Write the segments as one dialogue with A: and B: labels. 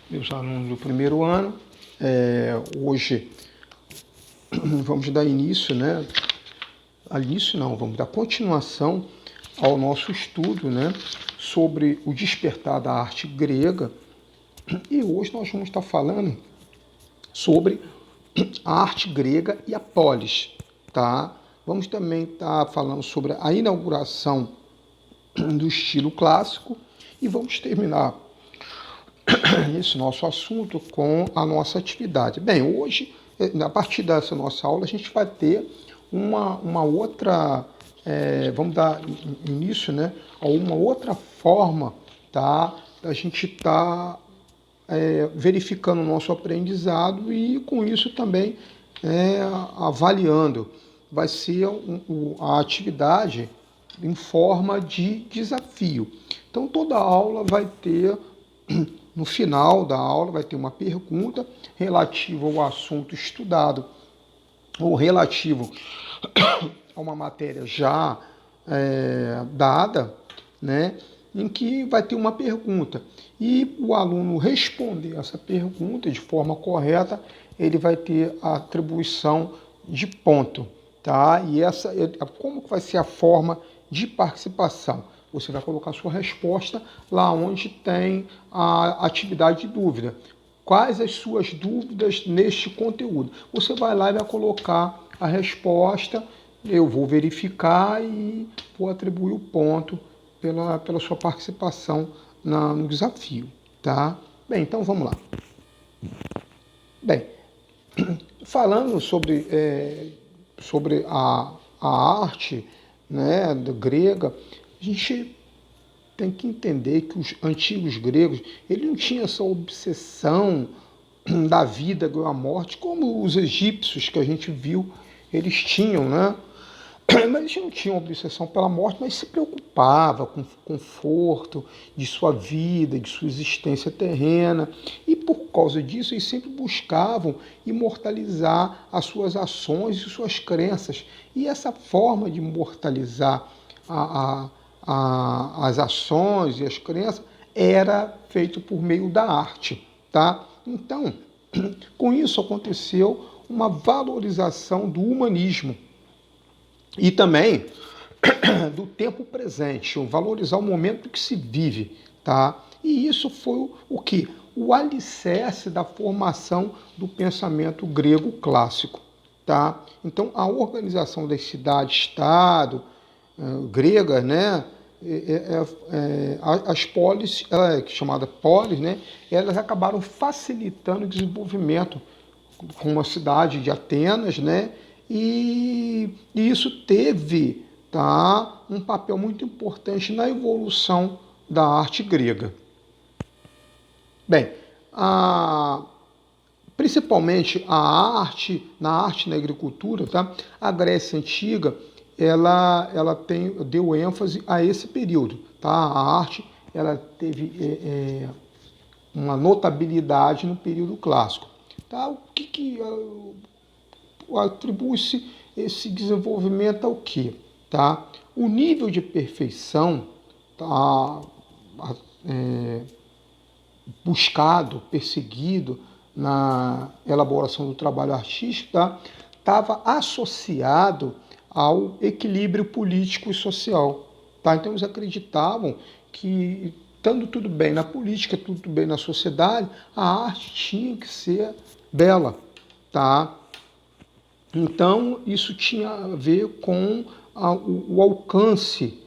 A: meus alunos do primeiro ano. Hoje vamos dar início, né? Vamos dar continuação ao nosso estudo, né? Sobre o despertar da arte grega. E hoje nós vamos estar falando sobre a arte grega e a polis, tá? Vamos também estar falando sobre a inauguração do estilo clássico e vamos terminar esse nosso assunto com a nossa atividade. Bem, hoje, a partir dessa nossa aula, a gente vai ter uma outra, vamos dar início, né, a uma outra forma, tá, da gente estar verificando o nosso aprendizado e com isso também avaliando. Vai ser a atividade em forma de desafio. Então toda aula vai ter, no final da aula, vai ter uma pergunta relativa ao assunto estudado ou relativo a uma matéria já dada, né, em que vai ter uma pergunta. E o aluno responder essa pergunta de forma correta, ele vai ter a atribuição de ponto. Tá? E como vai ser a forma de participação? Você vai colocar sua resposta lá onde tem a atividade de dúvida. Quais as suas dúvidas neste conteúdo? Você vai lá e vai colocar a resposta, eu vou verificar e vou atribuir o ponto pela sua participação no desafio. Tá? Bem, então vamos lá. Bem, falando sobre a arte, né, grega, a gente tem que entender que os antigos gregos eles não tinham essa obsessão da vida e da morte como os egípcios que a gente viu, eles tinham, né? Mas eles não tinham obsessão pela morte, mas se preocupava com o conforto de sua vida, de sua existência terrena. E por causa disso, eles sempre buscavam imortalizar as suas ações e suas crenças. E essa forma de imortalizar as ações e as crenças era feito por meio da arte. Tá? Então, com isso aconteceu uma valorização do humanismo. E também do tempo presente, valorizar o momento que se vive, tá? E isso foi o que? O alicerce da formação do pensamento grego clássico, tá? Então, a organização das cidades-estado gregas, né? As polis, chamada polis, né? Elas acabaram facilitando o desenvolvimento como a cidade de Atenas, né? E isso teve, tá, um papel muito importante na evolução da arte grega. Bem, principalmente na arte e na agricultura, tá? A Grécia Antiga ela deu ênfase a esse período. Tá? A arte ela teve uma notabilidade no período clássico. Tá? O que atribui-se esse desenvolvimento ao quê? Tá? O nível de perfeição tá, buscado, perseguido na elaboração do trabalho artístico, estava associado ao equilíbrio político e social. Tá? Então eles acreditavam que, estando tudo bem na política, tudo bem na sociedade, a arte tinha que ser bela. Tá? Então, isso tinha a ver com o alcance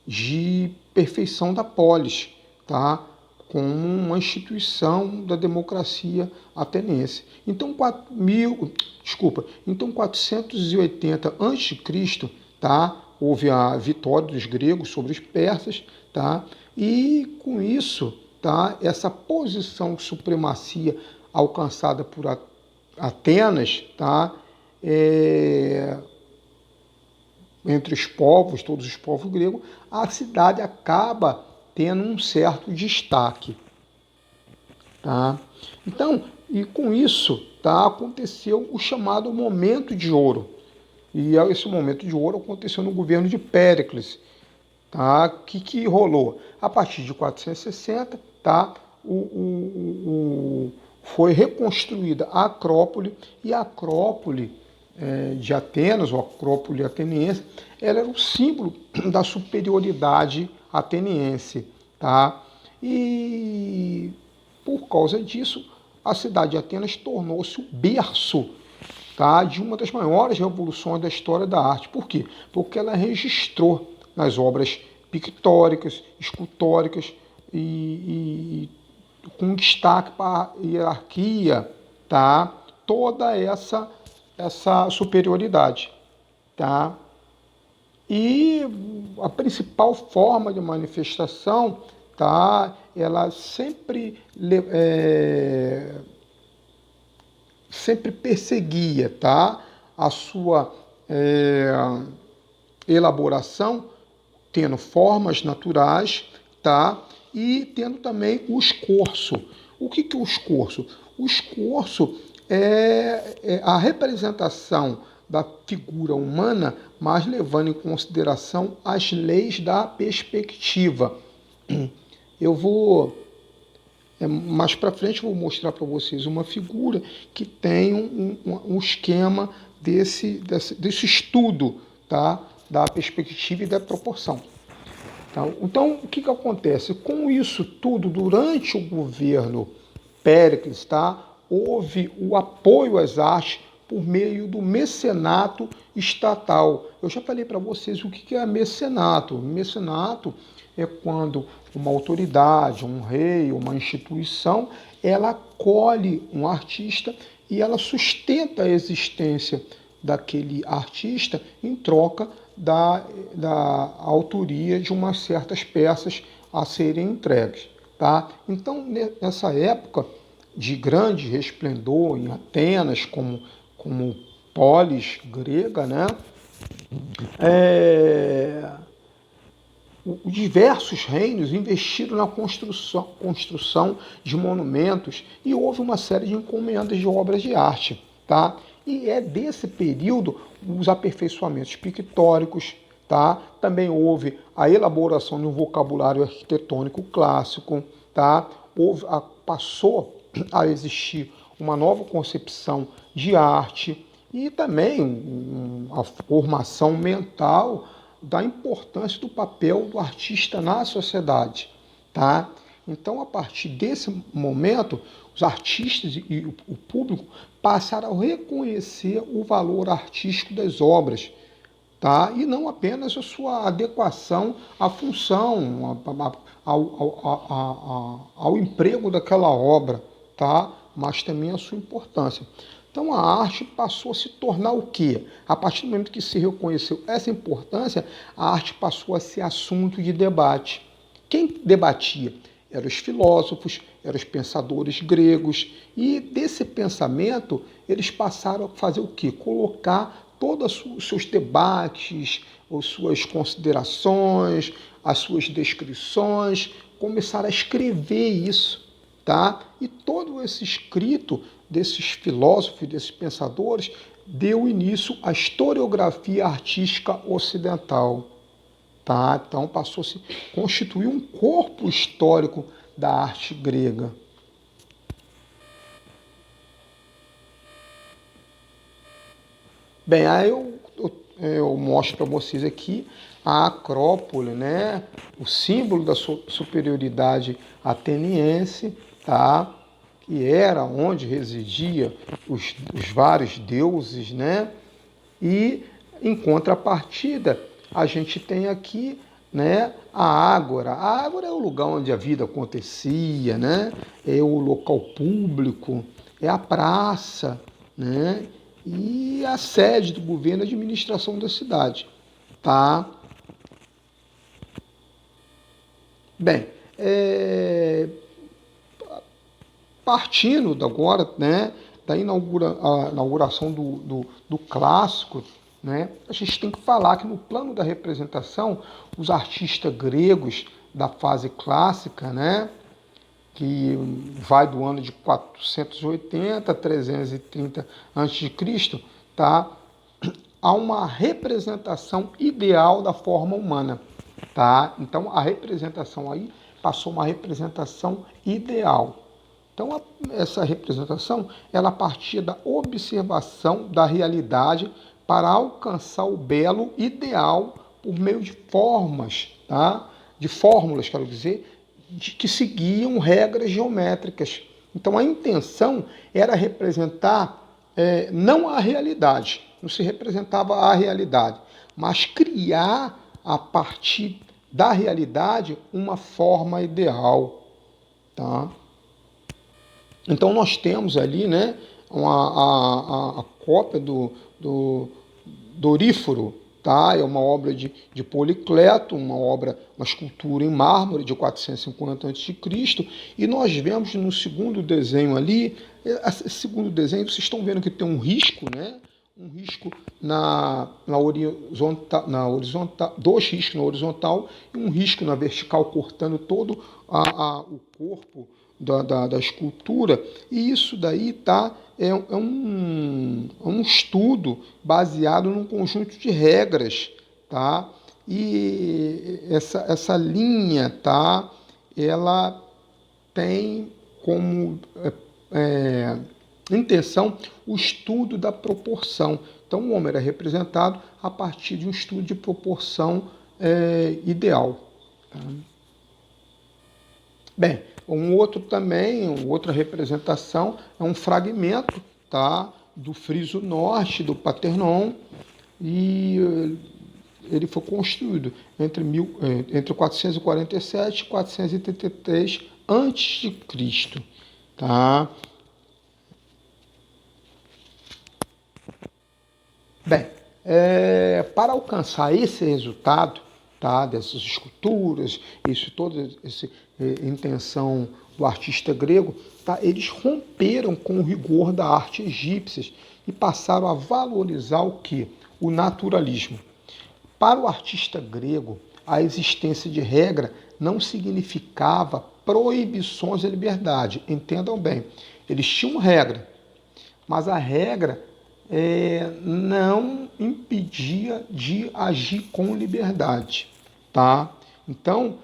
A: de perfeição da polis, tá? Com uma instituição da democracia ateniense. Então, 480 a.C., tá? Houve a vitória dos gregos sobre os persas, tá? E com isso, tá? Essa posição de supremacia alcançada por Atenas, tá? Entre os povos, todos os povos gregos, a cidade acaba tendo um certo destaque. Tá? Então, e com isso, tá, aconteceu o chamado Momento de Ouro. E esse Momento de Ouro aconteceu no governo de Péricles. Tá? Que rolou? A partir de 460, tá, foi reconstruída a Acrópole, e a Acrópole de Atenas, ou Acrópole ateniense, ela era o símbolo da superioridade ateniense, tá? E por causa disso, a cidade de Atenas tornou-se o berço, tá, de uma das maiores revoluções da história da arte. Por quê? Porque ela registrou nas obras pictóricas, escultóricas e com destaque para a hierarquia, tá, toda essa superioridade, tá? E a principal forma de manifestação, tá, ela sempre perseguia, tá, a sua elaboração, tendo formas naturais, tá, e tendo também o escorço. O que é o escorço? O escorço é a representação da figura humana, mas levando em consideração as leis da perspectiva. Eu vou mais para frente eu vou mostrar para vocês uma figura que tem um esquema desse estudo, tá, da perspectiva e da proporção. Então, o que acontece? Com isso tudo, durante o governo Péricles, tá, houve o apoio às artes por meio do mecenato estatal. Eu já falei para vocês o que é mecenato. Mecenato é quando uma autoridade, um rei, uma instituição, ela acolhe um artista e ela sustenta a existência daquele artista em troca da autoria de umas certas peças a serem entregues. Tá? Então, nessa época de grande resplendor em Atenas, como polis grega, né? Diversos reinos investiram na construção de monumentos e houve uma série de encomendas de obras de arte. Tá? E é desse período os aperfeiçoamentos pictóricos, tá? Também houve a elaboração de um vocabulário arquitetônico clássico, tá? Passou a existir uma nova concepção de arte e também a formação mental da importância do papel do artista na sociedade, tá? Então, a partir desse momento, os artistas e o público passaram a reconhecer o valor artístico das obras, tá? E não apenas a sua adequação à função, ao emprego daquela obra, tá? Mas também a sua importância. Então a arte passou a se tornar o quê? A partir do momento que se reconheceu essa importância, a arte passou a ser assunto de debate. Quem debatia? Eram os filósofos, eram os pensadores gregos, e desse pensamento eles passaram a fazer o quê? Colocar todos os seus debates, as suas considerações, as suas descrições, começaram a escrever isso, tá? E todo esse escrito desses filósofos, desses pensadores, deu início à historiografia artística ocidental. Tá? Então passou a se constituir um corpo histórico da arte grega. Bem, aí eu mostro para vocês aqui a Acrópole, né? O símbolo da superioridade ateniense, tá? Que era onde residia os vários deuses, né? E em contrapartida, a gente tem aqui, né, a Ágora. A Ágora é o lugar onde a vida acontecia, né? É o local público, é a praça, né? E a sede do governo e administração da cidade, tá? Bem, partindo agora, né, da inauguração do clássico, né, a gente tem que falar que no plano da representação, os artistas gregos da fase clássica, né, que vai do ano de 480 a 330 a.C., tá, há uma representação ideal da forma humana. Tá? Então, a representação aí passou uma representação ideal. Então, essa representação, ela partia da observação da realidade para alcançar o belo ideal por meio de formas, tá? De fórmulas, quero dizer, que seguiam regras geométricas. Então, a intenção era representar não a realidade, não se representava a realidade, mas criar a partir da realidade uma forma ideal, tá? Então nós temos ali, né, a cópia do Doríforo, tá? É uma obra de Policleto, uma escultura em mármore de 450 a.C. E nós vemos no segundo desenho ali, esse segundo desenho, vocês estão vendo que tem um risco, né? Um risco na horizontal, dois riscos na horizontal e um risco na vertical, cortando todo o corpo da escultura. E isso daí é um estudo baseado num conjunto de regras, tá? E essa linha, tá? Ela tem como intenção o estudo da proporção. Então, o homem era representado a partir de um estudo de proporção ideal. Tá? Bem, outra representação é um fragmento, tá, do friso norte do Partenon, e ele foi construído entre 447 e 433 a.C. Tá? Bem, para alcançar esse resultado, tá, dessas esculturas, toda essa intenção do artista grego, tá, eles romperam com o rigor da arte egípcia e passaram a valorizar o quê? O naturalismo. Para o artista grego, a existência de regra não significava proibições de liberdade. Entendam bem, eles tinham regra, mas a regra não impedia de agir com liberdade, tá? Então,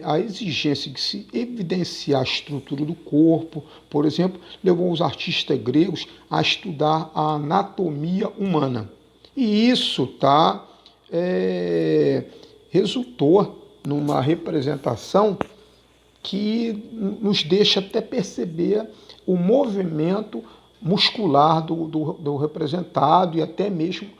A: a exigência de se evidenciar a estrutura do corpo, por exemplo, levou os artistas gregos a estudar a anatomia humana. E isso, tá, resultou numa representação que nos deixa até perceber o movimento muscular do representado e até mesmo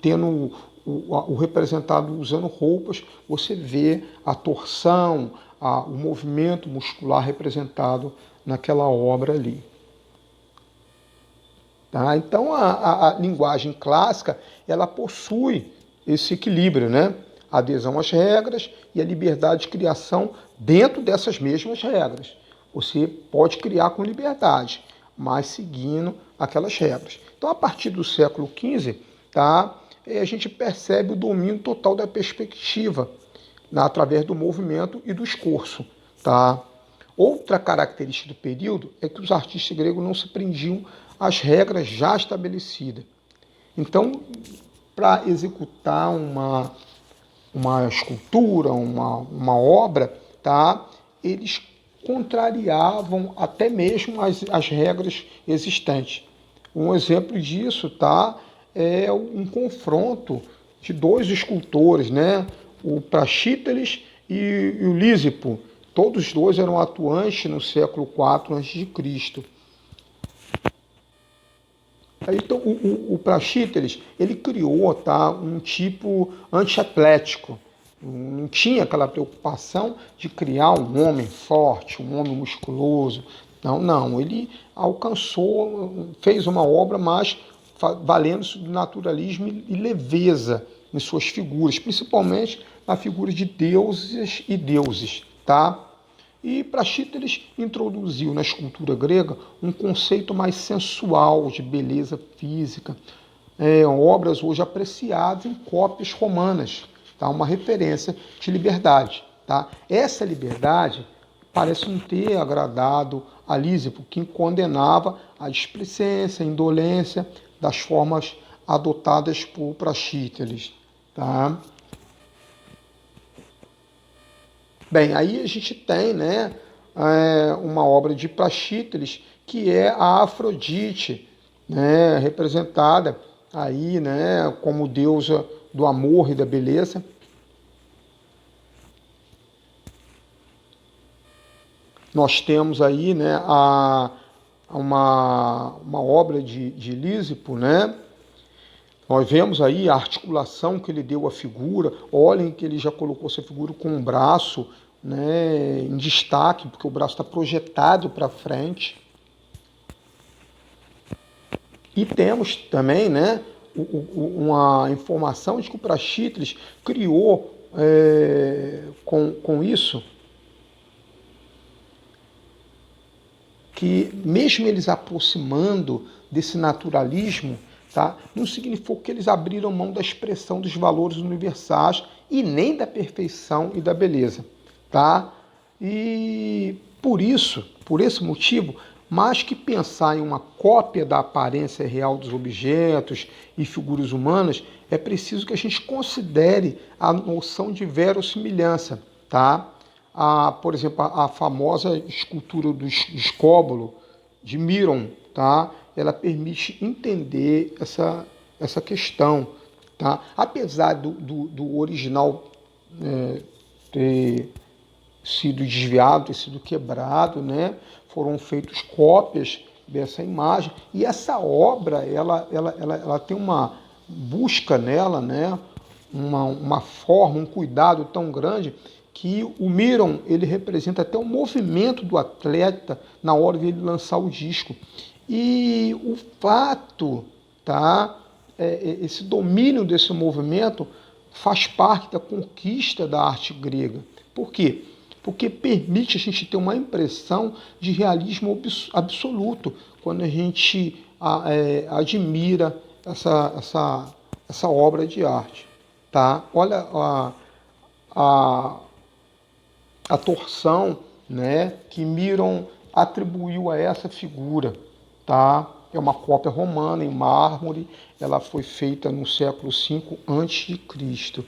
A: tendo o representado usando roupas, você vê a torção, o movimento muscular representado naquela obra ali. Tá? Então, a linguagem clássica, ela possui esse equilíbrio, né? A adesão às regras e a liberdade de criação dentro dessas mesmas regras. Você pode criar com liberdade, mas seguindo aquelas regras. Então, a partir do século XV, tá, a gente percebe o domínio total da perspectiva, através do movimento e do escorço. Tá? Outra característica do período é que os artistas gregos não se prendiam às regras já estabelecidas. Então, para executar uma escultura, uma obra, tá, eles contrariavam até mesmo as regras existentes. Um exemplo disso, tá, é um confronto de dois escultores, né, o Praxíteles e o Lísipo. Todos os dois eram atuantes no século IV a.C. Então, o Praxíteles, ele criou, tá, um tipo antiatlético. Não tinha aquela preocupação de criar um homem forte, um homem musculoso. Não. Ele fez uma obra mais valendo-se do naturalismo e leveza em suas figuras, principalmente na figura de deuses e deuses, tá? E Praxíteles introduziu na escultura grega um conceito mais sensual de beleza física, obras hoje apreciadas em cópias romanas, tá? Uma referência de liberdade. Tá? Essa liberdade parece não ter agradado a Lísipo, que condenava a displicência, a indolência das formas adotadas por Praxíteles. Tá? Bem, aí a gente tem, né, uma obra de Praxíteles, que é a Afrodite, né, representada aí, né, como deusa do amor e da beleza. Nós temos aí, né, uma obra de Lísipo, né? Nós vemos aí a articulação que ele deu à figura. Olhem que ele já colocou essa figura com um braço, né, em destaque, porque o braço está projetado para frente. E temos também, né, uma informação de que o Praxíteles criou com isso, que mesmo eles aproximando desse naturalismo, tá, não significou que eles abriram mão da expressão dos valores universais e nem da perfeição e da beleza. Tá? E por esse motivo, mais que pensar em uma cópia da aparência real dos objetos e figuras humanas, é preciso que a gente considere a noção de verossimilhança, tá? Por exemplo, a famosa escultura do Escóbolo, de Miron, tá? Ela permite entender essa questão. Tá? Apesar do original ter sido desviado, ter sido quebrado, né? Foram feitas cópias dessa imagem, e essa obra ela tem uma busca nela, né? Uma forma, um cuidado tão grande, que o Miron ele representa até o movimento do atleta na hora de ele lançar o disco. E o fato, tá, esse domínio desse movimento faz parte da conquista da arte grega. Por quê? Porque permite a gente ter uma impressão de realismo absoluto quando a gente admira essa obra de arte. Tá? Olha a torção, né, que Miron atribuiu a essa figura. Tá? É uma cópia romana em mármore, ela foi feita no século V a.C.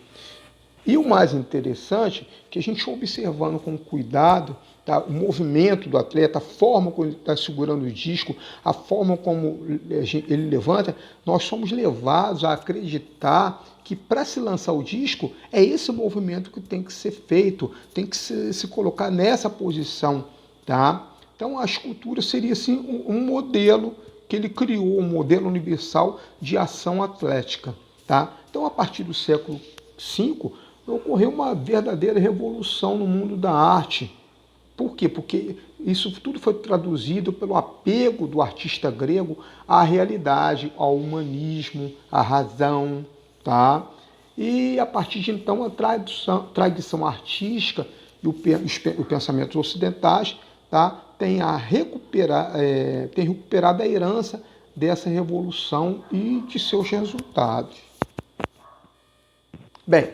A: E o mais interessante é que a gente observando com cuidado, tá, o movimento do atleta, a forma como ele está segurando o disco, a forma como ele levanta, nós somos levados a acreditar que para se lançar o disco é esse movimento que tem que ser feito, tem que se colocar nessa posição. Tá? Então a escultura seria assim, um modelo que ele criou, um modelo universal de ação atlética. Tá? Então a partir do século V, ocorreu uma verdadeira revolução no mundo da arte. Por quê? Porque isso tudo foi traduzido pelo apego do artista grego à realidade, ao humanismo, à razão. Tá? E a partir de então a tradição artística e o pensamento ocidentais, tá, tem recuperado a herança dessa revolução e de seus resultados. Bem,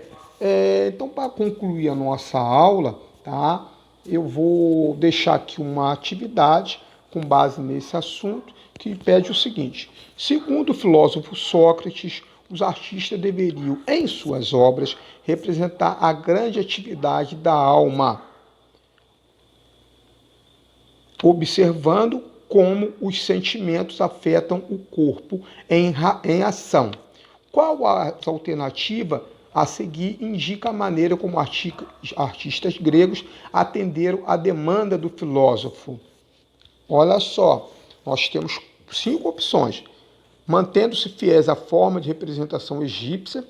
A: então para concluir a nossa aula, tá, eu vou deixar aqui uma atividade com base nesse assunto que pede o seguinte: segundo o filósofo Sócrates, os artistas deveriam, em suas obras, representar a grande atividade da alma, observando como os sentimentos afetam o corpo em ação. Qual a alternativa a seguir indica a maneira como artistas gregos atenderam à demanda do filósofo? Olha só, nós temos 5 opções. Mantendo-se fiéis à forma de representação egípcia,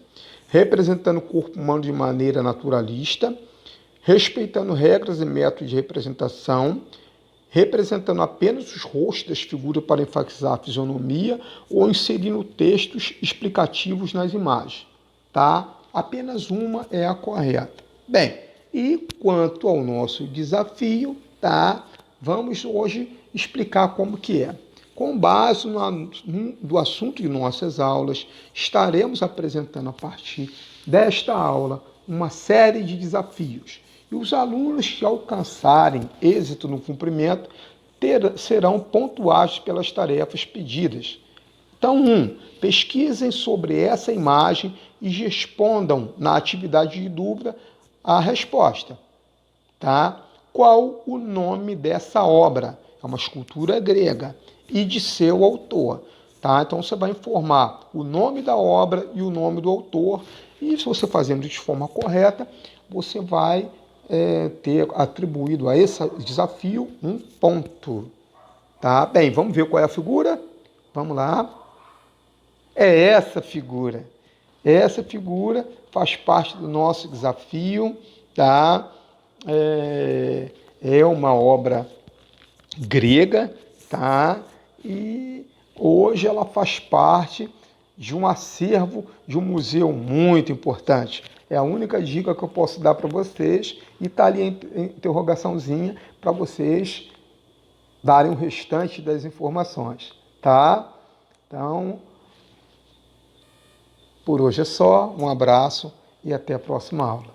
A: representando o corpo humano de maneira naturalista, respeitando regras e métodos de representação, representando apenas os rostos das figuras para enfatizar a fisionomia, ou inserindo textos explicativos nas imagens. Tá? Apenas uma é a correta. Bem, e quanto ao nosso desafio, tá? Vamos hoje explicar como que é. Com base do assunto de nossas aulas, estaremos apresentando a partir desta aula uma série de desafios. E os alunos que alcançarem êxito no cumprimento serão pontuados pelas tarefas pedidas. Então, pesquisem sobre essa imagem e respondam na atividade de dúvida a resposta. tá? Qual o nome dessa obra? É uma escultura grega e de seu autor, tá? Então você vai informar o nome da obra e o nome do autor, e se você fazendo de forma correta, você vai ter atribuído a esse desafio um ponto. Tá? Bem, vamos ver qual é a figura? Vamos lá. É essa figura. Essa figura faz parte do nosso desafio, tá? É uma obra grega, tá? E hoje ela faz parte de um acervo de um museu muito importante. É a única dica que eu posso dar para vocês, e está ali a interrogaçãozinha para vocês darem o restante das informações, tá? Então, por hoje é só, um abraço e até a próxima aula.